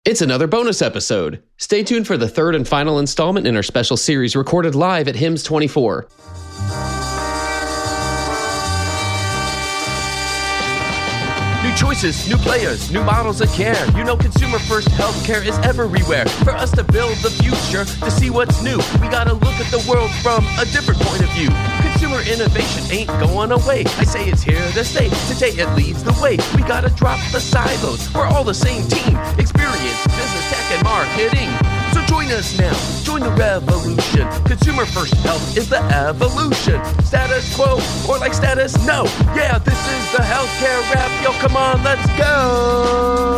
It's another bonus episode. Stay tuned for the third and final installment in our special series recorded live at HIMSS 24. New choices, new players, new models of care. You know consumer-first healthcare is everywhere. For us to build the future, to see what's new, we gotta look at the world from a different point of view. Consumer innovation ain't going away. I say it's here to stay. Today it leads the way. We gotta drop the silos. We're all the same team. Experience, business, tech, and marketing. So join us now. Join the revolution. Consumer-first health is the evolution. Status quo, or like status no. Yeah, this is the healthcare rap. Yo, come on, let's go.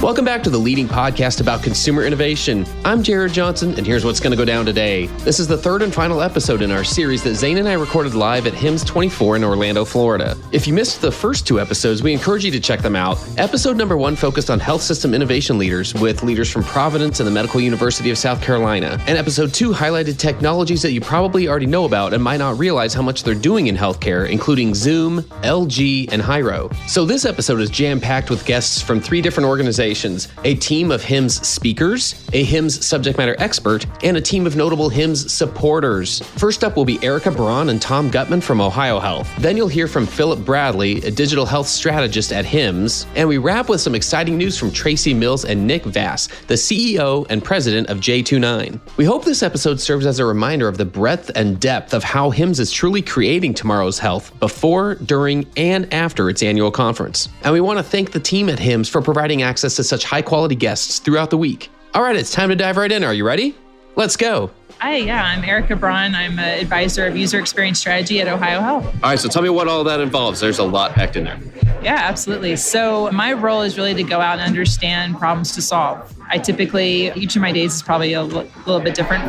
Welcome back to the leading podcast about consumer innovation. I'm Jared Johnson, and here's what's going to go down today. This is the third and final episode in our series that Zain and I recorded live at HIMSS 24 in Orlando, Florida. If you missed the first two episodes, we encourage you to check them out. Episode number 1 focused on health system innovation leaders with leaders from Providence and the Medical University of South Carolina. And episode 2 highlighted technologies that you probably already know about and might not realize how much they're doing in healthcare, including Zoom, LG, and Hyro. So this episode is jam-packed with guests from 3 different organizations, a team of HIMSS speakers, a HIMSS subject matter expert, and a team of notable HIMSS supporters. First up will be Erika, Braun, and Tom Gutman from OhioHealth. Then you'll hear from Phillip Bradley, a digital health strategist at HIMSS. And we wrap with some exciting news from Tracy Mills and Nick Vass, the CEO and president of J29. We hope this episode serves as a reminder of the breadth and depth of how HIMSS is truly creating tomorrow's health before, during, and after its annual conference. And we want to thank the team at HIMSS for providing access to such high-quality guests throughout the week. All right, it's time to dive right in. Are you ready? Let's go. Hi, I'm Erika Braun. I'm an advisor of user experience strategy at OhioHealth. All right, so tell me what all that involves. There's a lot packed in there. Yeah, absolutely. So my role is really to go out and understand problems to solve. I typically, each of my days is probably a little bit different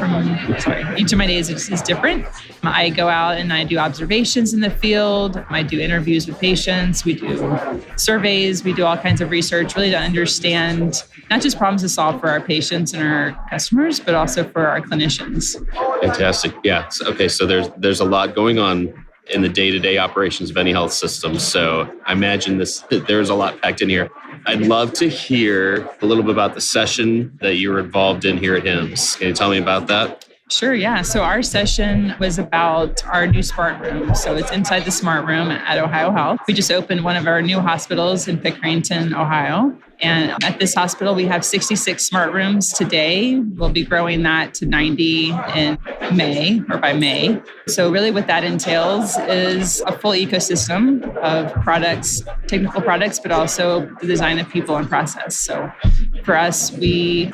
each of my days is different. I go out and I do observations in the field. I do interviews with patients. We do surveys. We do all kinds of research really to understand not just problems to solve for our patients and our customers, but also for our clinicians. Fantastic. Yeah. Okay. So there's a lot going on in the day-to-day operations of any health system. So I imagine there's a lot packed in here. I'd love to hear a little bit about the session that you were involved in here at HIMSS. Can you tell me about that? Sure, yeah. So our session was about our new smart room. So it's inside the smart room at OhioHealth. We just opened one of our new hospitals in Pickerington, Ohio. And at this hospital, we have 66 smart rooms today. We'll be growing that to 90 in May or by May. So really what that entails is a full ecosystem of products, technical products, but also the design of people and process. So for us,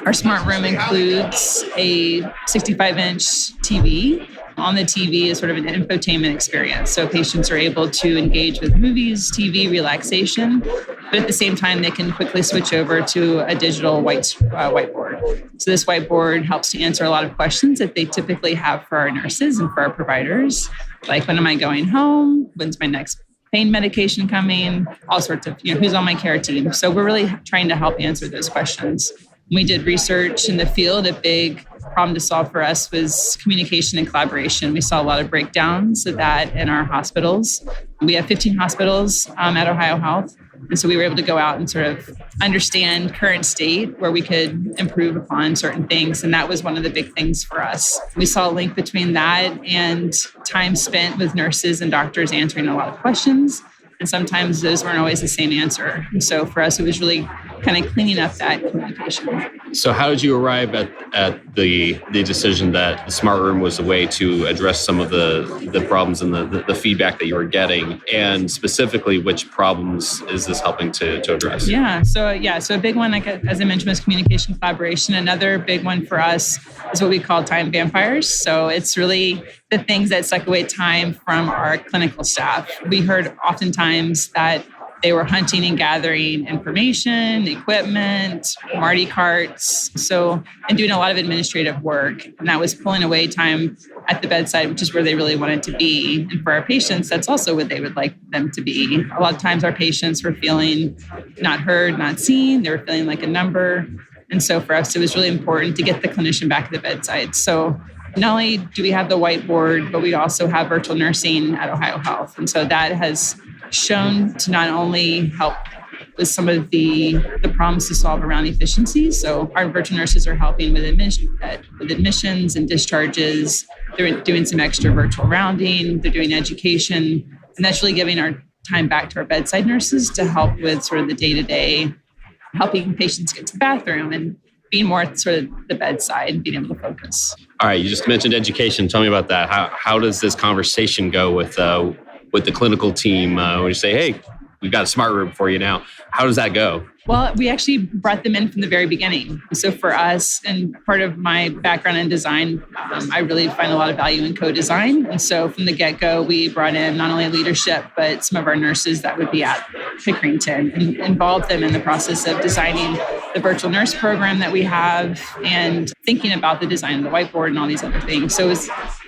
our smart room includes a 65-inch TV. On the TV is sort of an infotainment experience. So patients are able to engage with movies, TV, relaxation, but at the same time, they can quickly switch over to a digital whiteboard. So this whiteboard helps to answer a lot of questions that they typically have for our nurses and for our providers, like when am I going home? When's my next pain medication coming? All sorts of, who's on my care team. So we're really trying to help answer those questions. We did research in the field. A big problem to solve for us was communication and collaboration. We saw a lot of breakdowns of that in our hospitals. We have 15 hospitals at OhioHealth. And so we were able to go out and sort of understand current state where we could improve upon certain things. And that was one of the big things for us. We saw a link between that and time spent with nurses and doctors answering a lot of questions. And sometimes those weren't always the same answer. And so for us, it was really kind of cleaning up that communication. So how did you arrive at the decision that the smart room was a way to address some of the problems and the feedback that you were getting? And specifically, which problems is this helping to address? So a big one, like as I mentioned, was communication collaboration. Another big one for us is what we call time vampires. So it's really the things that suck away time from our clinical staff. We heard oftentimes that they were hunting and gathering information, equipment, Marty carts, and doing a lot of administrative work. And that was pulling away time at the bedside, which is where they really wanted to be. And for our patients, that's also what they would like them to be. A lot of times our patients were feeling not heard, not seen. They were feeling like a number. And so for us, it was really important to get the clinician back at the bedside. So not only do we have the whiteboard, but we also have virtual nursing at OhioHealth. And so that has shown to not only help with some of the problems to solve around efficiency. So our virtual nurses are helping with admissions and discharges. They're doing some extra virtual rounding. They're doing education. And that's really giving our time back to our bedside nurses to help with sort of the day-to-day, helping patients get to the bathroom and being more at sort of the bedside and being able to focus. All right, you just mentioned education. Tell me about that. How does this conversation go with the clinical team when you say, hey, we've got a smart room for you now? How does that go? Well, we actually brought them in from the very beginning. So for us, and part of my background in design, I really find a lot of value in co-design. And so from the get-go, we brought in not only leadership, but some of our nurses that would be at Pickerington and involved them in the process of designing the virtual nurse program that we have and thinking about the design of the whiteboard and all these other things. So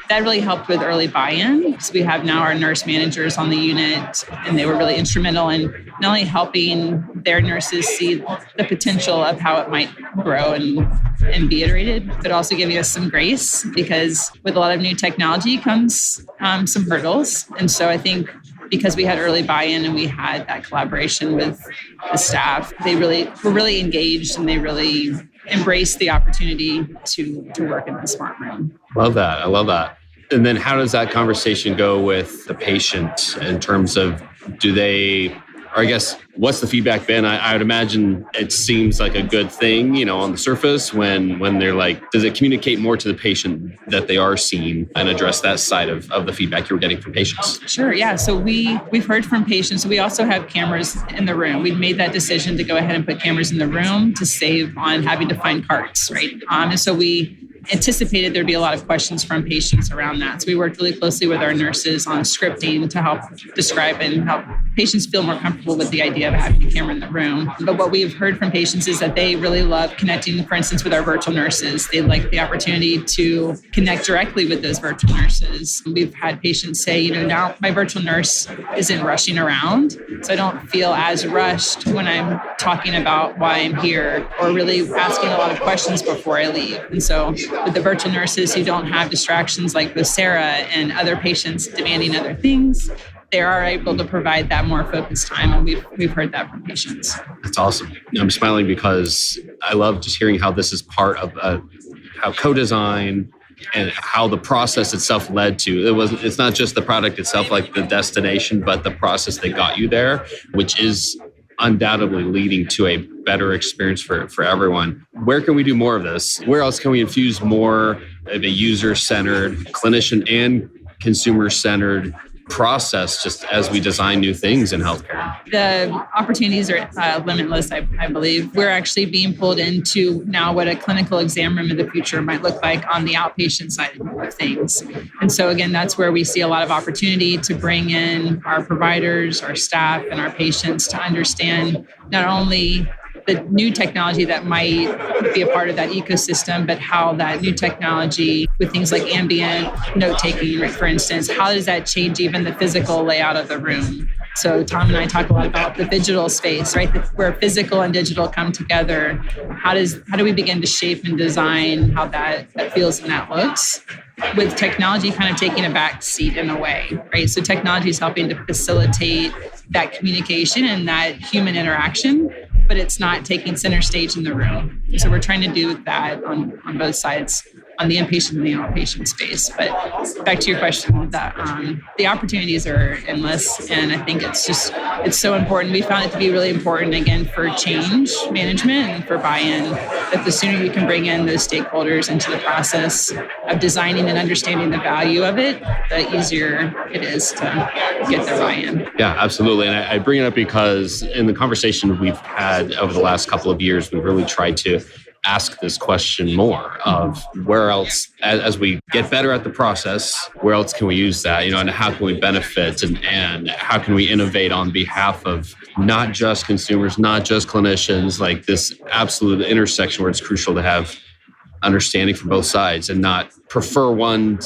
that really helped with early buy-in. So we have now our nurse managers on the unit, and they were really instrumental in not only helping their nurses see the potential of how it might grow and be iterated, but also giving us some grace, because with a lot of new technology comes some hurdles. And so I think because we had early buy-in and we had that collaboration with the staff, they were really engaged, and they really embraced the opportunity to work in the smart room. Love that. I love that. And then how does that conversation go with the patient in terms of what's the feedback been? I would imagine it seems like a good thing, on the surface when they're like, does it communicate more to the patient that they are seeing and address that side of the feedback you're getting from patients? Sure. Yeah. So we've heard from patients. We also have cameras in the room. We've made that decision to go ahead and put cameras in the room to save on having to find carts, right? And so we anticipated there'd be a lot of questions from patients around that. So we worked really closely with our nurses on scripting to help describe and help patients feel more comfortable with the idea of having a camera in the room. But what we've heard from patients is that they really love connecting, for instance, with our virtual nurses. They like the opportunity to connect directly with those virtual nurses. We've had patients say, now my virtual nurse isn't rushing around, so I don't feel as rushed when I'm talking about why I'm here, or really asking a lot of questions before I leave. And so with the virtual nurses who don't have distractions like with Sarah and other patients demanding other things, they are able to provide that more focused time. And we've heard that from patients. That's awesome. I'm smiling because I love just hearing how this is part of how co-design and how the process itself led to. It's not just the product itself, like the destination, but the process that got you there, which is undoubtedly leading to a better experience for everyone. Where can we do more of this? Where else can we infuse more of a user-centered, clinician and consumer-centered process just as we design new things in healthcare? The opportunities are limitless, I believe. We're actually being pulled into now what a clinical exam room of the future might look like on the outpatient side of things. And so again, that's where we see a lot of opportunity to bring in our providers, our staff, and our patients to understand not only the new technology that might be a part of that ecosystem, but how that new technology with things like ambient note-taking, right, for instance, how does that change even the physical layout of the room? So Tom and I talk a lot about the digital space, right? Where physical and digital come together. How do we begin to shape and design how that feels and that looks? With technology kind of taking a back seat in a way, right? So technology is helping to facilitate that communication and that human interaction, but it's not taking center stage in the room. So we're trying to do that on both sides, on the inpatient and the outpatient space. But back to your question, that the opportunities are endless, and I think it's so important. We found it to be really important, again, for change management and for buy-in, that the sooner you can bring in those stakeholders into the process of designing and understanding the value of it, the easier it is to get their buy-in. Yeah, absolutely. And I bring it up because in the conversation we've had over the last couple of years, we've really tried to ask this question more of where else, as we get better at the process, where else can we use that, and how can we benefit and how can we innovate on behalf of not just consumers, not just clinicians, like this absolute intersection where it's crucial to have understanding from both sides and not prefer one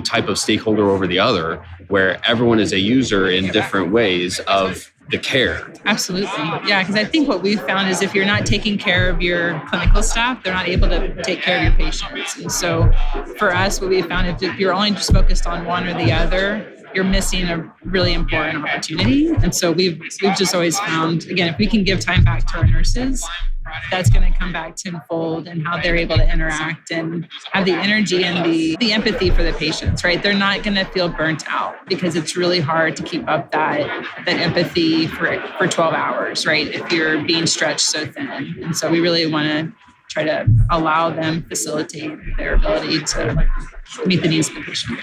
type of stakeholder over the other, where everyone is a user in different ways of the care. Absolutely. Yeah, because I think what we've found is if you're not taking care of your clinical staff, they're not able to take care of your patients. And so for us, what we found is if you're only just focused on one or the other, you're missing a really important opportunity. And so we've just always found, again, if we can give time back to our nurses, that's going to come back tenfold and how they're able to interact and have the energy and the empathy for the patients, right? They're not going to feel burnt out because it's really hard to keep up that empathy for 12 hours, right? If you're being stretched so thin. And so we really want to try to allow them, facilitate their ability to meet the needs of the patient.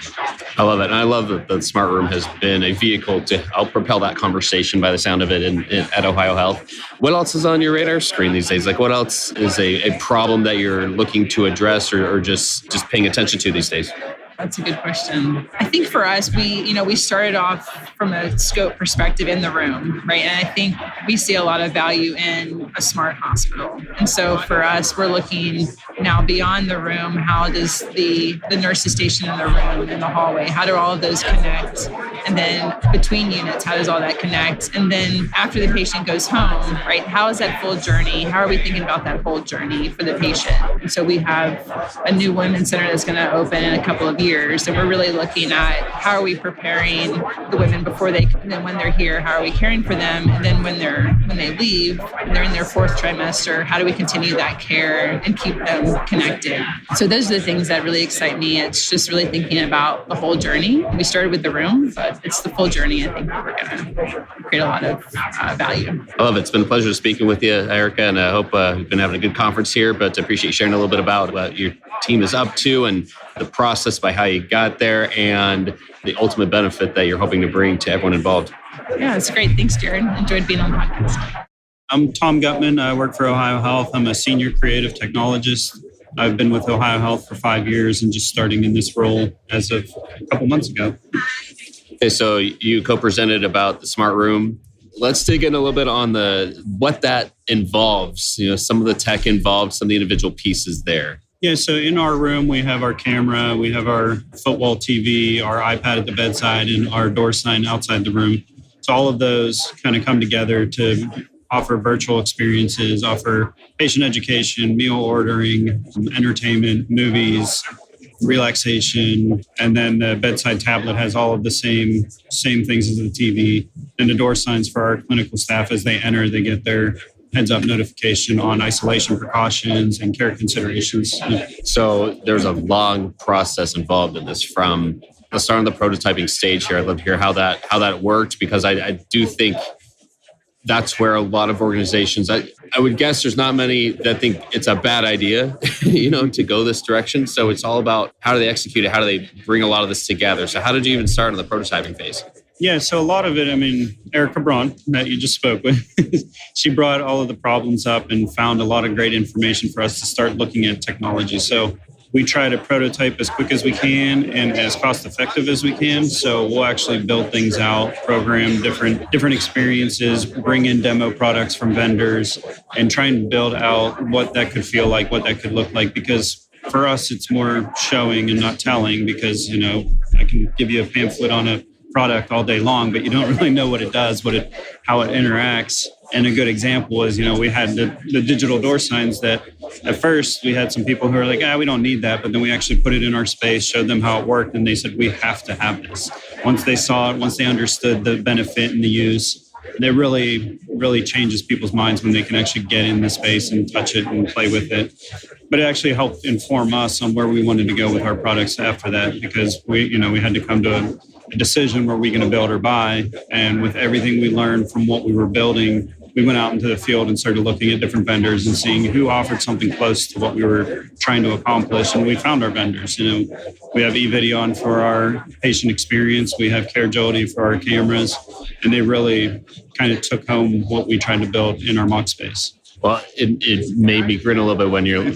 I love it. And I love that the Smart Room has been a vehicle to help propel that conversation by the sound of it at OhioHealth. What else is on your radar screen these days? Like what else is a problem that you're looking to address or just paying attention to these days? That's a good question. I think for us, we started off from a scope perspective in the room, right? And I think we see a lot of value in a smart hospital. And so for us, we're looking now beyond the room. How does the nurses station in the room, in the hallway, how do all of those connect? And then between units, how does all that connect? And then after the patient goes home, right, how is that full journey? How are we thinking about that whole journey for the patient? And so we have a new women's center that's going to open in a couple of years. And we're really looking at how are we preparing the women before and then when they're here, how are we caring for them? And then when they leave, and they're in their fourth trimester, how do we continue that care and keep them connected? So those are the things that really excite me. It's just really thinking about the whole journey. We started with the room, but it's the full journey. I think we're going to create a lot of value. I love it. It's been a pleasure speaking with you, Erika, and I hope you've been having a good conference here, but I appreciate you sharing a little bit about what your team is up to and the process by how you got there and the ultimate benefit that you're hoping to bring to everyone involved. Yeah, it's great. Thanks, Jared. Enjoyed being on the podcast. I'm Tom Gutman. I work for OhioHealth. I'm a senior creative technologist. I've been with OhioHealth for 5 years and just starting in this role as of a couple months ago. Okay, so you co-presented about the Smart Room. Let's dig in a little bit on what that involves, some of the tech involved, some of the individual pieces there. Yeah, so in our room, we have our camera, we have our footwall TV, our iPad at the bedside, and our door sign outside the room. So all of those kind of come together to offer virtual experiences, offer patient education, meal ordering, entertainment, movies, relaxation, and then the bedside tablet has all of the same things as the TV. And the door signs for our clinical staff as they enter, they get their heads-up notification on isolation precautions and care considerations. So there's a long process involved in this from the start on the prototyping stage here. I'd love to hear how that worked, because I do think that's where a lot of organizations, I would guess there's not many that think it's a bad idea, to go this direction. So it's all about how do they execute it? How do they bring a lot of this together? So how did you even start on the prototyping phase? Yeah, so a lot of it, Erika Braun, that you just spoke with, she brought all of the problems up and found a lot of great information for us to start looking at technology. So we try to prototype as quick as we can and as cost effective as we can. So we'll actually build things out, program different experiences, bring in demo products from vendors, and try and build out what that could feel like, what that could look like. Because for us, it's more showing and not telling, because, I can give you a pamphlet on a product all day long, but you don't really know what it does, how it interacts. And a good example is, we had the digital door signs that at first we had some people who were like, we don't need that. But then we actually put it in our space, showed them how it worked. And they said, we have to have this. Once they saw it, once they understood the benefit and the use, it really, really changes people's minds when they can actually get in the space and touch it and play with it. But it actually helped inform us on where we wanted to go with our products after that, because we had to come to a decision, were we going to build or buy? And with everything we learned from what we were building, we went out into the field and started looking at different vendors and seeing who offered something close to what we were trying to accomplish. And we found our vendors. We have eVideon for our patient experience. We have CareAgility for our cameras. And they really kind of took home what we tried to build in our mock space. Well, it made me grin a little bit when you're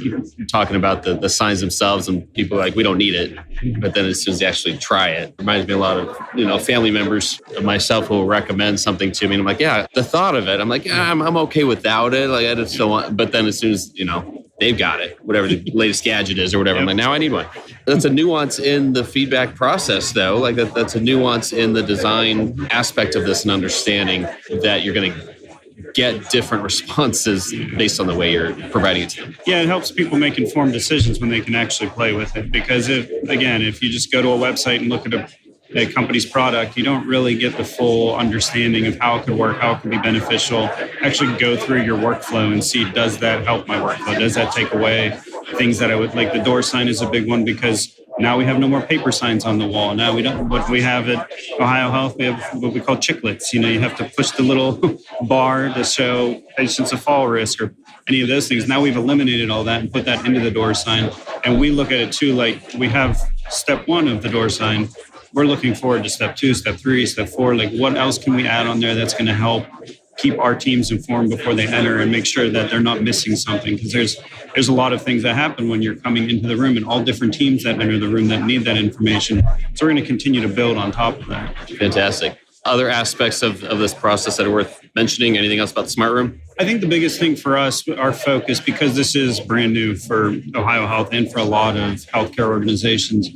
talking about the signs themselves, and people are like, we don't need it. But then as soon as they actually try it, reminds me a lot of, family members of myself who will recommend something to me. And I'm like, the thought of it, I'm like, I'm okay without it. Like, I just don't want, but then as soon as, they've got it, whatever the latest gadget is or whatever. I'm like, now I need one. That's a nuance in the feedback process, though. Like that's a nuance in the design aspect of this and understanding that you're going to get different responses based on the way you're providing it to them. Yeah, it helps people make informed decisions when they can actually play with it. Because if you just go to a website and look at a company's product, you don't really get the full understanding of how it could work, how it could be beneficial. Actually go through your workflow and see, does that help my workflow? Does that take away things that I would like? The door sign is a big one because now we have no more paper signs on the wall. Now we don't. What we have at OhioHealth, we have what we call chiclets. You have to push the little bar to show patients a fall risk or any of those things. Now we've eliminated all that and put that into the door sign. And we look at it too, like we have step 1 of the door sign. We're looking forward to step 2, step 3, step 4. Like what else can we add on there that's going to help keep our teams informed before they enter and make sure that they're not missing something? Because there's a lot of things that happen when you're coming into the room and all different teams that enter the room that need that information. So we're going to continue to build on top of that. Fantastic. Other aspects of this process that are worth mentioning? Anything else about the smart room? I think the biggest thing for us, our focus, because this is brand new for OhioHealth and for a lot of healthcare organizations,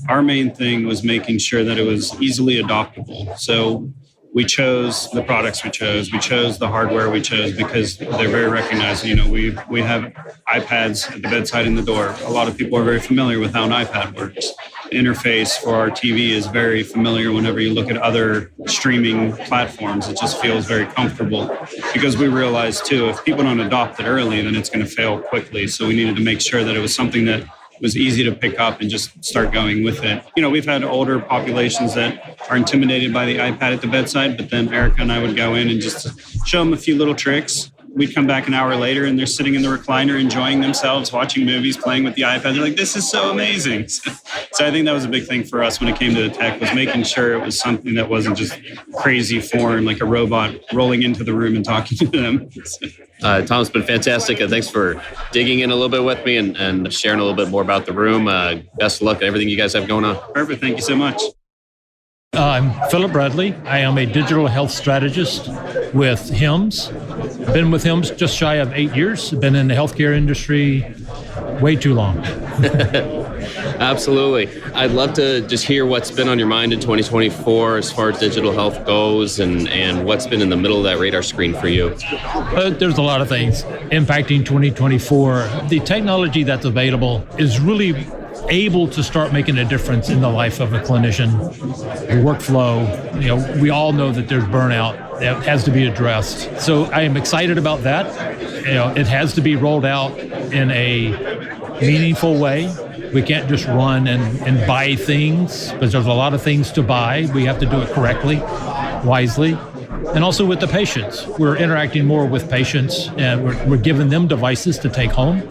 our main thing was making sure that it was easily adoptable. So we chose the products we chose the hardware we chose because they're very recognized. We have iPads at the bedside in the door. A lot of people are very familiar with how an iPad works. The interface for our TV is very familiar. Whenever you look at other streaming platforms, it just feels very comfortable because we realized too, if people don't adopt it early, then it's going to fail quickly. So we needed to make sure that it was something that was easy to pick up and just start going with it. We've had older populations that are intimidated by the iPad at the bedside, but then Erika and I would go in and just show them a few little tricks. We'd come back an hour later and they're sitting in the recliner, enjoying themselves, watching movies, playing with the iPad. They're like, this is so amazing. So I think that was a big thing for us when it came to the tech, was making sure it was something that wasn't just crazy foreign, like a robot rolling into the room and talking to them. Tom, it's been fantastic. Thanks for digging in a little bit with me and sharing a little bit more about the room. Best of luck and everything you guys have going on. Perfect. Thank you so much. I'm Phillip Bradley. I am a digital health strategist with HIMSS. Been with HIMSS just shy of 8 years. Been in the healthcare industry way too long. Absolutely. I'd love to just hear what's been on your mind in 2024 as far as digital health goes and what's been in the middle of that radar screen for you. There's a lot of things impacting 2024. The technology that's available is really able to start making a difference in the life of a clinician. The workflow, we all know that there's burnout that has to be addressed. So I am excited about that. It has to be rolled out in a meaningful way. We can't just run and buy things, because there's a lot of things to buy. We have to do it correctly, wisely. And also with the patients. We're interacting more with patients, and we're giving them devices to take home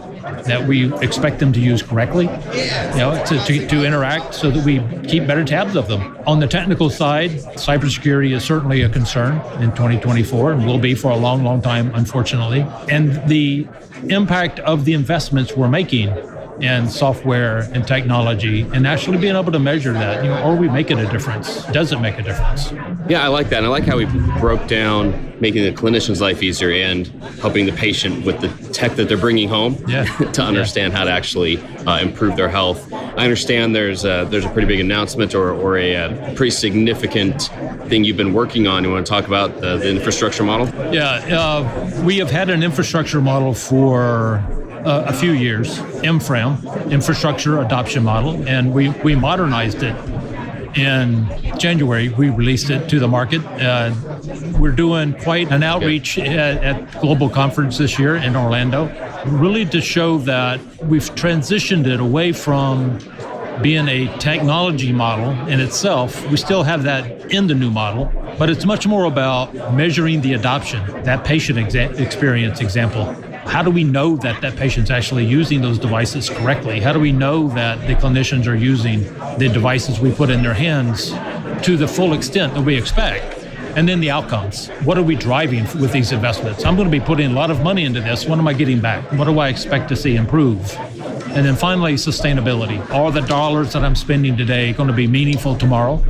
that we expect them to use correctly, to interact so that we keep better tabs of them. On the technical side, cybersecurity is certainly a concern in 2024 and will be for a long, long time, unfortunately. And the impact of the investments we're making in software and technology, and actually being able to measure that, are we making a difference? Does it make a difference? Yeah, I like that. And I like how we broke down making the clinician's life easier and helping the patient with the tech that they're bringing home to understand how to actually improve their health. I understand there's a pretty big announcement or a pretty significant thing you've been working on. You want to talk about the infrastructure model? Yeah, we have had an infrastructure model for a few years, IMFRAM, Infrastructure Adoption Model, and we modernized it. In January, we released it to the market. We're doing quite an outreach at Global Conference this year in Orlando, really to show that we've transitioned it away from being a technology model in itself. We still have that in the new model, but it's much more about measuring the adoption, that patient experience example. How do we know that that patient's actually using those devices correctly? How do we know that the clinicians are using the devices we put in their hands to the full extent that we expect? And then the outcomes. What are we driving with these investments? I'm going to be putting a lot of money into this. What am I getting back? What do I expect to see improve? And then finally, sustainability. Are the dollars that I'm spending today going to be meaningful tomorrow?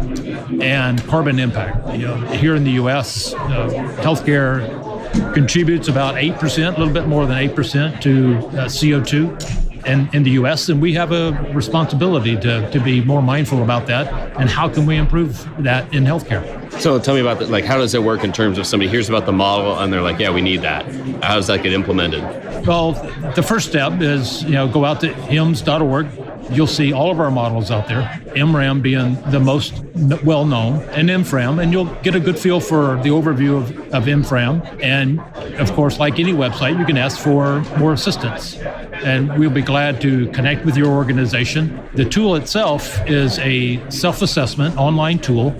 And carbon impact. Here in the U.S., healthcare contributes about 8%, a little bit more than 8% to CO2 in the U.S., and we have a responsibility to be more mindful about that, and how can we improve that in healthcare. So tell me about that. Like, how does it work in terms of somebody hears about the model and they're like, yeah, we need that. How does that get implemented? Well, the first step is, go out to HIMSS.org. You'll see all of our models out there, MRAM being the most well-known, and MFRAM, and you'll get a good feel for the overview of MFRAM. And of course, like any website, you can ask for more assistance, and we'll be glad to connect with your organization. The tool itself is a self-assessment online tool.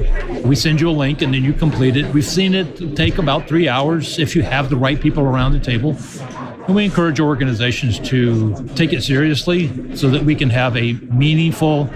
We send you a link and then you complete it. We've seen it take about 3 hours if you have the right people around the table. And we encourage organizations to take it seriously so that we can have a meaningful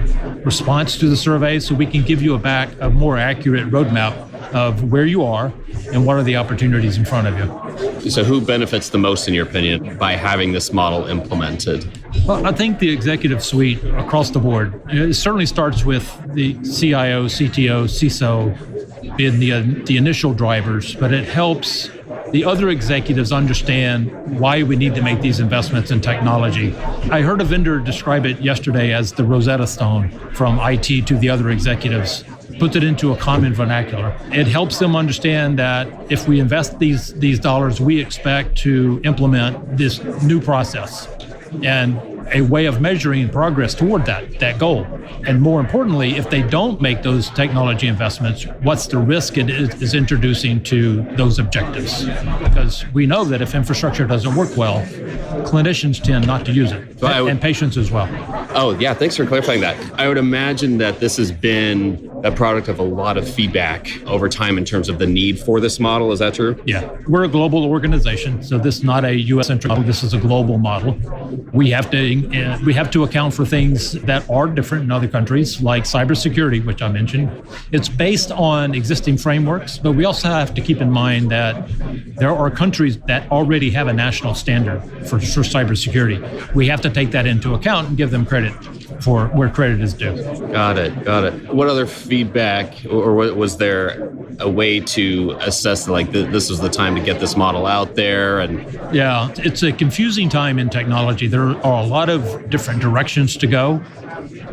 response to the survey, so we can give you a more accurate roadmap of where you are and what are the opportunities in front of you. So who benefits the most, in your opinion, by having this model implemented? Well, I think the executive suite across the board. It certainly starts with the CIO, CTO, CISO being the initial drivers, but it helps the other executives understand why we need to make these investments in technology. I heard a vendor describe it yesterday as the Rosetta Stone from IT to the other executives. Puts it into a common vernacular. It helps them understand that if we invest these dollars, we expect to implement this new process and a way of measuring progress toward that goal. And more importantly, if they don't make those technology investments, what's the risk it is introducing to those objectives? Because we know that if infrastructure doesn't work well, clinicians tend not to use it, and patients as well. Oh, yeah, thanks for clarifying that. I would imagine that this has been a product of a lot of feedback over time in terms of the need for this model. Is that true? Yeah, we're a global organization, so this is not a U.S.-centric model. This is a global model. We have to account for things that are different in other countries, like cybersecurity, which I mentioned. It's based on existing frameworks, but we also have to keep in mind that there are countries that already have a national standard for cybersecurity. We have to take that into account and give them credit for where credit is due. Got it. What other feedback, or was there a way to assess this was the time to get this model out there? And yeah, it's a confusing time in technology. There are a lot of different directions to go.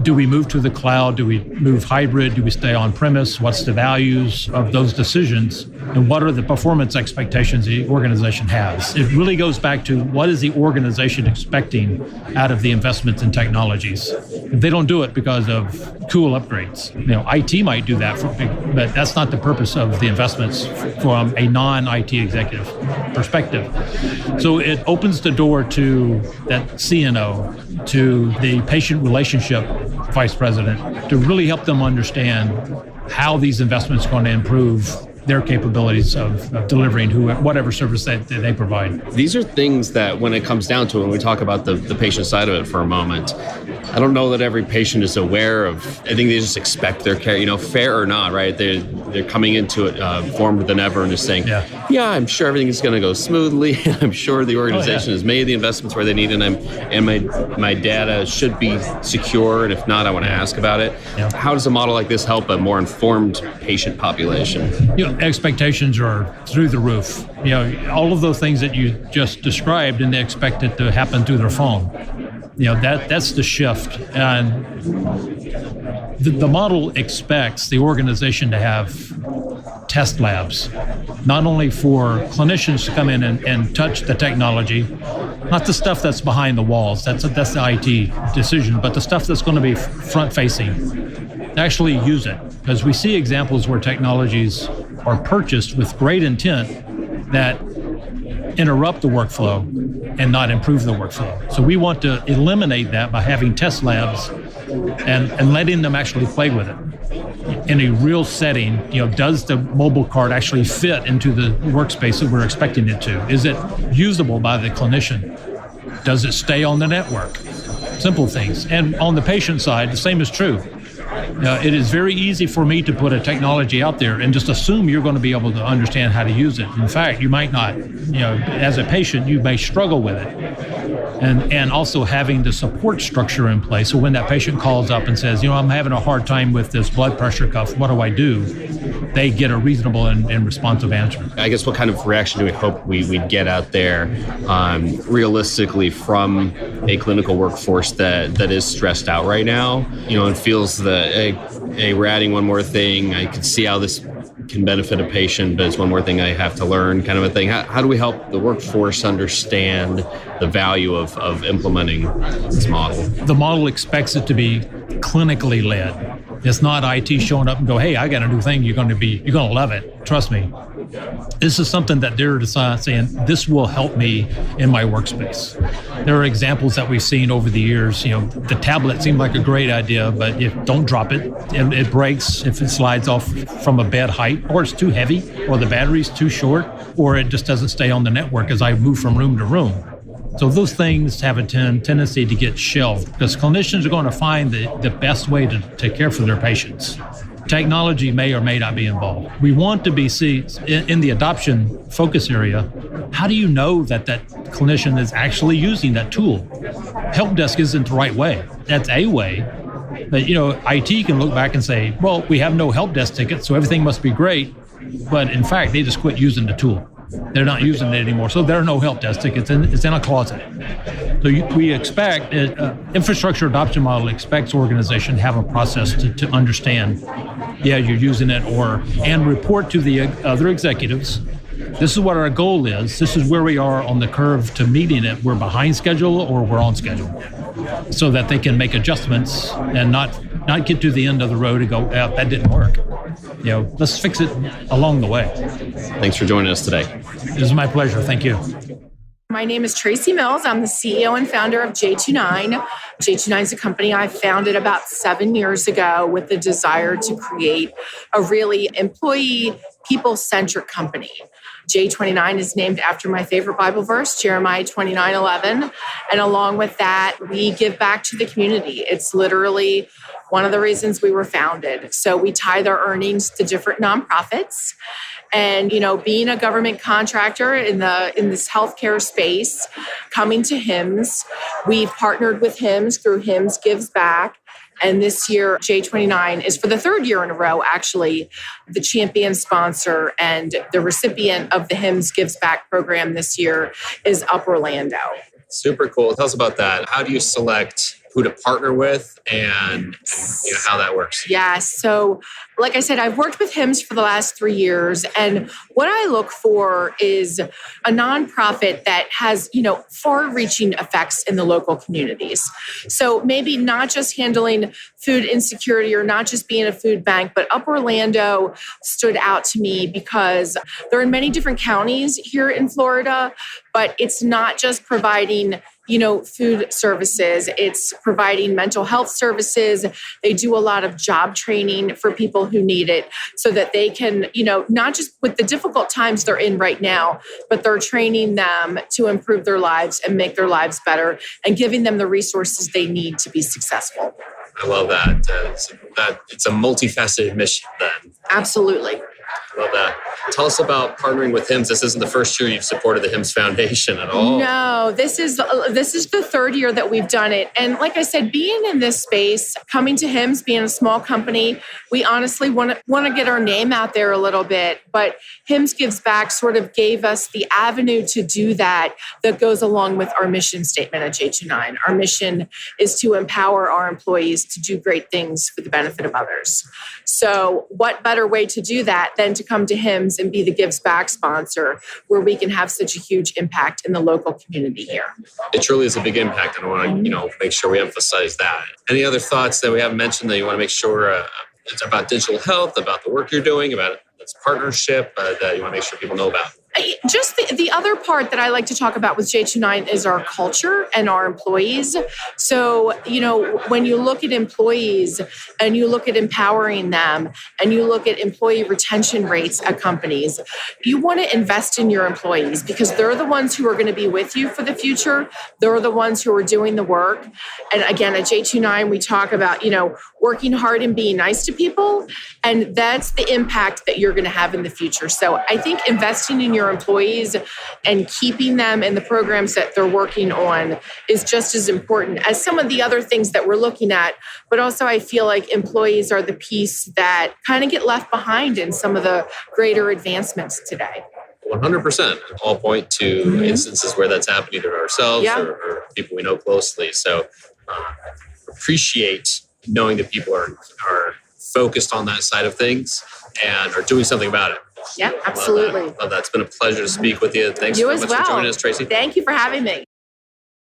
Do we move to the cloud? Do we move hybrid? Do we stay on premise? What's the values of those decisions? And what are the performance expectations the organization has? It really goes back to what is the organization expecting out of the investments in technologies. If they don't do it because of cool upgrades, IT might do that, but that's not the purpose of the investments from a non-IT executive perspective. So it opens the door to that CNO, to the patient relationship vice president, to really help them understand how these investments are going to improve their capabilities of delivering whatever service that they provide. These are things that, when it comes down to it, when we talk about the patient side of it for a moment, I don't know that every patient is aware of. I think they just expect their care, fair or not, right? They're coming into it formed than ever and just saying, yeah, I'm sure everything is going to go smoothly. I'm sure the organization has made the investments where they need, and my data should be secure. And if not, I want to ask about it. Yeah. How does a model like this help a more informed patient population? Expectations are through the roof. All of those things that you just described, and they expect it to happen through their phone. That's the shift. And the model expects the organization to have test labs, not only for clinicians to come in and touch the technology, not the stuff that's behind the walls, that's the IT decision, but the stuff that's going to be front-facing, actually use it. Because we see examples where technologies are purchased with great intent that interrupt the workflow and not improve the workflow. So we want to eliminate that by having test labs and letting them actually play with it in a real setting. Does the mobile card actually fit into the workspace that we're expecting it to? Is it usable by the clinician? Does it stay on the network? Simple things. And on the patient side, the same is true. It is very easy for me to put a technology out there and just assume you're going to be able to understand how to use it. In fact, you might not. As a patient, you may struggle with it. And also having the support structure in place. So when that patient calls up and says, I'm having a hard time with this blood pressure cuff, what do I do? They get a reasonable and responsive answer. I guess what kind of reaction do we hope we'd get out there realistically from a clinical workforce that is stressed out right now, and feels that, hey, we're adding one more thing. I can see how this can benefit a patient, but it's one more thing I have to learn, kind of a thing. How do we help the workforce understand the value of implementing this model? The model expects it to be clinically led. It's not IT showing up and go, hey, I got a new thing. You're going to love it. Trust me. This is something that they're saying, this will help me in my workspace. There are examples that we've seen over the years. The tablet seemed like a great idea, but don't drop it. It breaks if it slides off from a bed height, or it's too heavy, or the battery's too short, or it just doesn't stay on the network as I move from room to room. So those things have a tendency to get shelved because clinicians are going to find the best way to take care for their patients. Technology may or may not be involved. We want to be in the adoption focus area. How do you know that clinician is actually using that tool? Help desk isn't the right way. That's a way. But, IT can look back and say, well, we have no help desk tickets, so everything must be great. But in fact, they just quit using the tool. They're not using it anymore. So there are no help desk tickets. It's in a closet. So we expect, infrastructure adoption model expects organization to have a process to understand, you're using it, and report to the other executives. This is what our goal is. This is where we are on the curve to meeting it. We're behind schedule or we're on schedule, so that they can make adjustments and not get to the end of the road and go, that didn't work. Let's fix it along the way. Thanks for joining us today. It is my pleasure. Thank you. My name is Tracy Mills. I'm the CEO and founder of J29. J29 is a company I founded about 7 years ago with the desire to create a really employee, people-centric company. J29 is named after my favorite Bible verse, Jeremiah 29:11. And along with that, we give back to the community. It's literally one of the reasons we were founded. So we tithe our earnings to different nonprofits. And, being a government contractor in this healthcare space, coming to HIMSS, we've partnered with HIMSS through HIMSS Gives Back. And this year, J29 is for the third year in a row, actually, the champion sponsor and the recipient of the HIMSS Gives Back program this year is Upper Orlando. Super cool. Tell us about that. How do you select who to partner with and how that works? Yeah. So like I said, I've worked with HIMSS for the last 3 years. And what I look for is a nonprofit that has, far-reaching effects in the local communities. So maybe not just handling food insecurity or not just being a food bank, but Upper Orlando stood out to me because they're in many different counties here in Florida, but it's not just providing food services. It's providing mental health services. They do a lot of job training for people who need it so that they can, not just with the difficult times they're in right now, but they're training them to improve their lives and make their lives better and giving them the resources they need to be successful. I love that. It's a multifaceted mission then. Absolutely. I love that. Tell us about partnering with HIMSS. This isn't the first year you've supported the HIMSS Foundation at all. No, this is the third year that we've done it. And like I said, being in this space, coming to HIMSS, being a small company, we honestly want to get our name out there a little bit. But HIMSS Gives Back sort of gave us the avenue to do that goes along with our mission statement at J29. Our mission is to empower our employees to do great things for the benefit of others. So what better way to do that than to come to HIMSS and be the Gives Back sponsor where we can have such a huge impact in the local community here. It truly is a big impact, and I want to make sure we emphasize that. Any other thoughts that we haven't mentioned that you want to make sure it's about digital health, about the work you're doing, about this partnership that you want to make sure people know about? Just the other part that I like to talk about with J29 is our culture and our employees. So, when you look at employees and you look at empowering them and you look at employee retention rates at companies, you want to invest in your employees because they're the ones who are going to be with you for the future. They're the ones who are doing the work. And again, at J29, we talk about, working hard and being nice to people. And that's the impact that you're going to have in the future. So I think investing in your employees and keeping them in the programs that they're working on is just as important as some of the other things that we're looking at. But also I feel like employees are the piece that kind of get left behind in some of the greater advancements today. 100%. All point to instances where that's happened either to ourselves or people we know closely. So appreciate knowing that people are focused on that side of things and are doing something about it. Yeah, absolutely. Love that. It's been a pleasure to speak with you. Thanks so much for joining us, Tracy. Thank you for having me.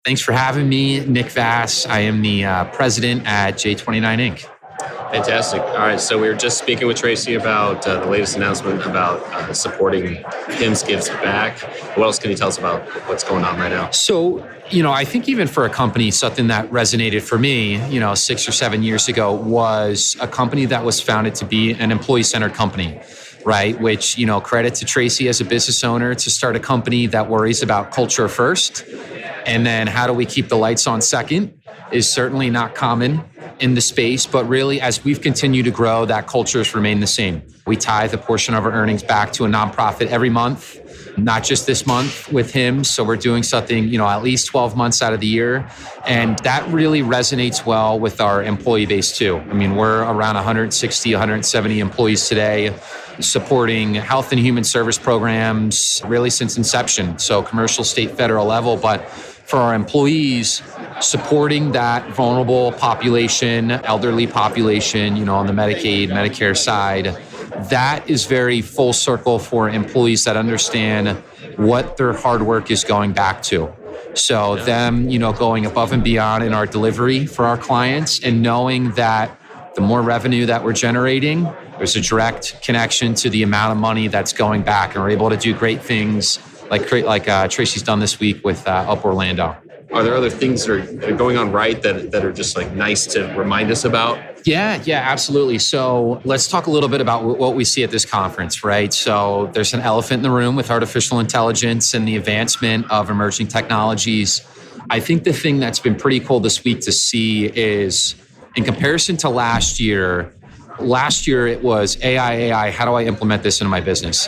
Thanks for having me, Nick Vass. I am the president at J29 Inc. Fantastic. All right. So we were just speaking with Tracy about the latest announcement about supporting HIMSS Gives Back. What else can you tell us about what's going on right now? So, I think even for a company, something that resonated for me, 6 or 7 years ago was a company that was founded to be an employee-centered company, right? Which, credit to Tracy as a business owner to start a company that worries about culture first. And then how do we keep the lights on second is certainly not common in the space, but really as we've continued to grow, that culture has remained the same. We tithe a portion of our earnings back to a nonprofit every month, not just this month with HIMSS. So we're doing something, at least 12 months out of the year. And that really resonates well with our employee base too. I mean, we're around 160, 170 employees today, supporting health and human service programs really since inception. So commercial, state, federal level, but for our employees, supporting that vulnerable population, elderly population, on the Medicaid, Medicare side, that is very full circle for employees that understand what their hard work is going back to. So them, going above and beyond in our delivery for our clients and knowing that the more revenue that we're generating, there's a direct connection to the amount of money that's going back. And we're able to do great things like Tracy's done this week with Up Orlando. Are there other things that are going on right that are just like nice to remind us about? Yeah, absolutely. So let's talk a little bit about what we see at this conference, right? So there's an elephant in the room with artificial intelligence and the advancement of emerging technologies. I think the thing that's been pretty cool this week to see is in comparison to last year it was AI, how do I implement this into my business?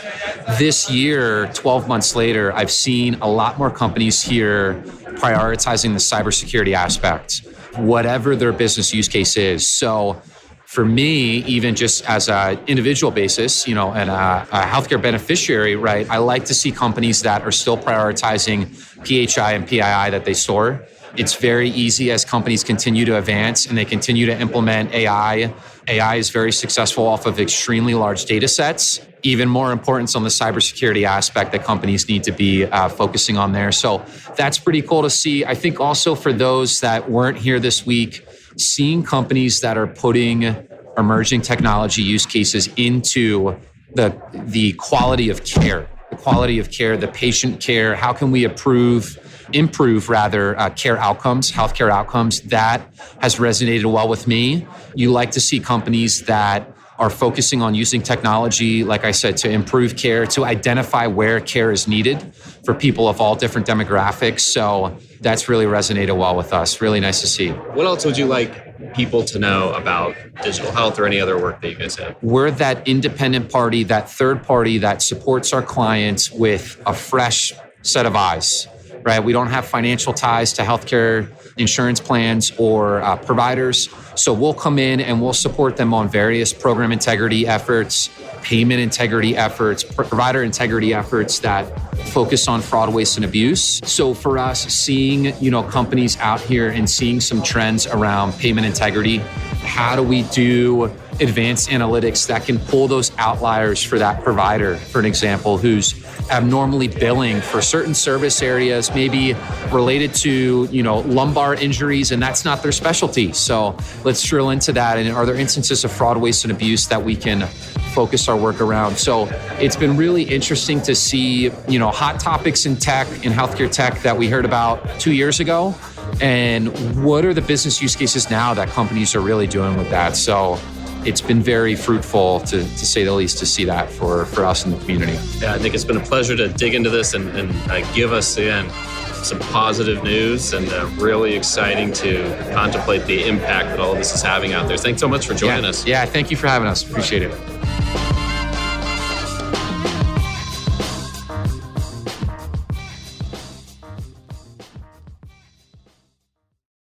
This year, 12 months later, I've seen a lot more companies here prioritizing the cybersecurity aspect, whatever their business use case is. So for me, even just as an individual basis, and a healthcare beneficiary, right, I like to see companies that are still prioritizing PHI and PII that they store. It's very easy as companies continue to advance and they continue to implement AI. AI is very successful off of extremely large data sets. Even more importance on the cybersecurity aspect that companies need to be focusing on there. So that's pretty cool to see. I think also for those that weren't here this week, seeing companies that are putting emerging technology use cases into the quality of care, the patient care. How can we improve care outcomes, healthcare outcomes? That has resonated well with me. You like to see companies that are focusing on using technology, like I said, to improve care, to identify where care is needed for people of all different demographics. So that's really resonated well with us. Really nice to see. What else would you like people to know about digital health or any other work that you guys have? We're that independent party, that third party that supports our clients with a fresh set of eyes. Right? We don't have financial ties to healthcare insurance plans or providers. So we'll come in and we'll support them on various program integrity efforts, payment integrity efforts, provider integrity efforts that focus on fraud, waste, and abuse. So for us, seeing, companies out here and seeing some trends around payment integrity, how do we do advanced analytics that can pull those outliers for that provider, for an example, who's abnormally billing for certain service areas, maybe related to, lumbar injuries, and that's not their specialty. So let's drill into that. And are there instances of fraud, waste, and abuse that we can focus our work around? So it's been really interesting to see, hot topics in tech, in healthcare tech that we heard about 2 years ago. And what are the business use cases now that companies are really doing with that? So it's been very fruitful, to say the least, to see that for us in the community. Yeah, I think it's been a pleasure to dig into this and give us, again, some positive news and really exciting to contemplate the impact that all of this is having out there. Thanks so much for joining us. Yeah, thank you for having us. Appreciate it.